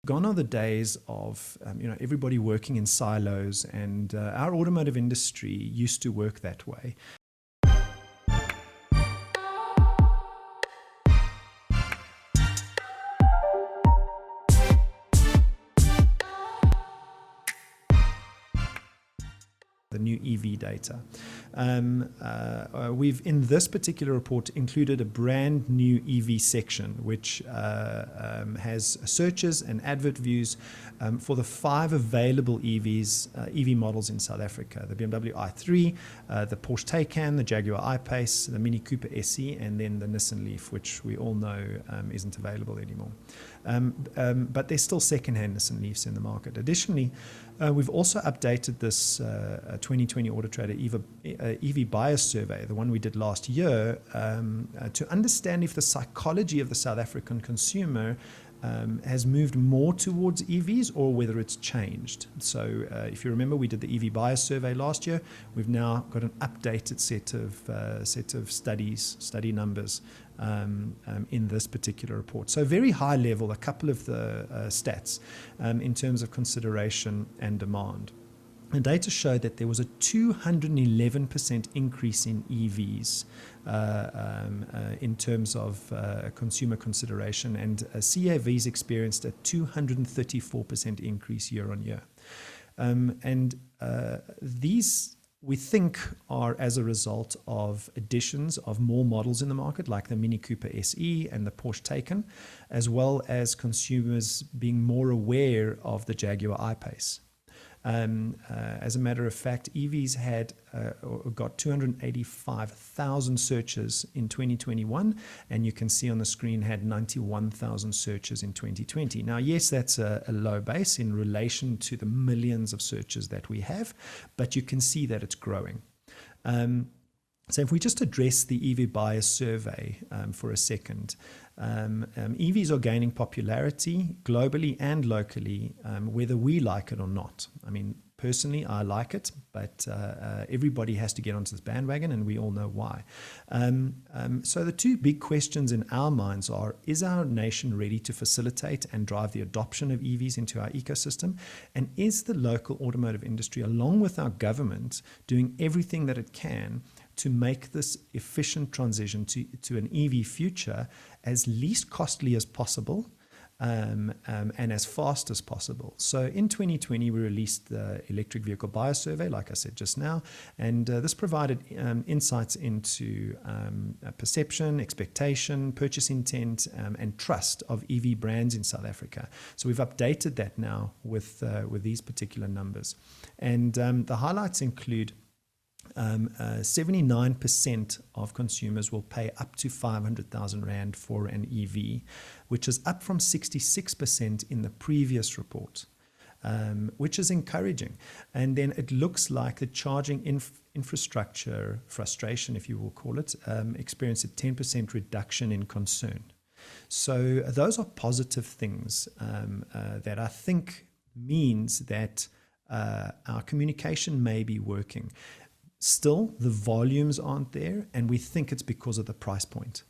Gone are the days of everybody working in silos, and our automotive industry used to work that way. The new EV data. We've, in this particular report, included a brand new EV section, which has searches and advert views for the 5 available EV models in South Africa: the BMW i3, the Porsche Taycan, the Jaguar I-Pace, the Mini Cooper SE, and then the Nissan Leaf, which we all know isn't available anymore. But there's still second-hand Nissan Leafs in the market. Additionally, we've also updated this 2020 AutoTrader EV buyer survey, the one we did last year, to understand if the psychology of the South African consumer has moved more towards EVs or whether it's changed. So if you remember, we did the EV buyer survey last year. We've now got an updated set of study numbers in this particular report. So very high level, a couple of the stats in terms of consideration and demand. The data showed that there was a 211% increase in EVs in terms of consumer consideration, and CAVs experienced a 234% increase year on year. These, we think, are as a result of additions of more models in the market, like the Mini Cooper SE and the Porsche Taycan, as well as consumers being more aware of the Jaguar I-Pace. As a matter of fact, EVs had got 285,000 searches in 2021, and you can see on the screen had 91,000 searches in 2020. Now, yes, that's a low base in relation to the millions of searches that we have, but you can see that it's growing. So if we just address the EV buyer survey for a second, EVs are gaining popularity globally and locally, whether we like it or not. I mean, personally, I like it, but everybody has to get onto this bandwagon, and we all know why. So the two big questions in our minds are, is our nation ready to facilitate and drive the adoption of EVs into our ecosystem? And is the local automotive industry, along with our government, doing everything that it can to make this efficient transition to an EV future as least costly as possible and as fast as possible? So in 2020, we released the Electric Vehicle Buyer Survey, like I said just now, and this provided insights into perception, expectation, purchase intent, and trust of EV brands in South Africa. So we've updated that now with these particular numbers. And the highlights include 79% of consumers will pay up to 500,000 Rand for an EV, which is up from 66% in the previous report, which is encouraging. And then it looks like the charging infrastructure frustration, if you will call it, experienced a 10% reduction in concern. So those are positive things that I think means that our communication may be working. Still, the volumes aren't there, and we think it's because of the price point.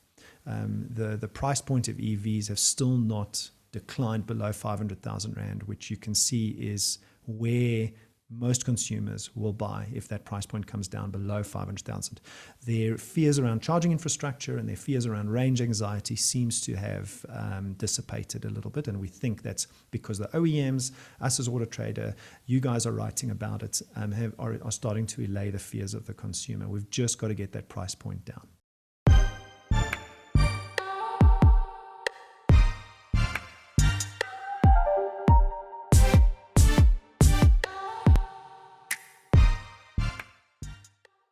The price point of EVs have still not declined below 500,000 Rand, which you can see is where most consumers will buy if that price point comes down below 500,000. Their fears around charging infrastructure and their fears around range anxiety seems to have dissipated a little bit, and we think that's because the OEMs, us as AutoTrader, you guys are writing about it, are starting to allay the fears of the consumer. We've just got to get that price point down.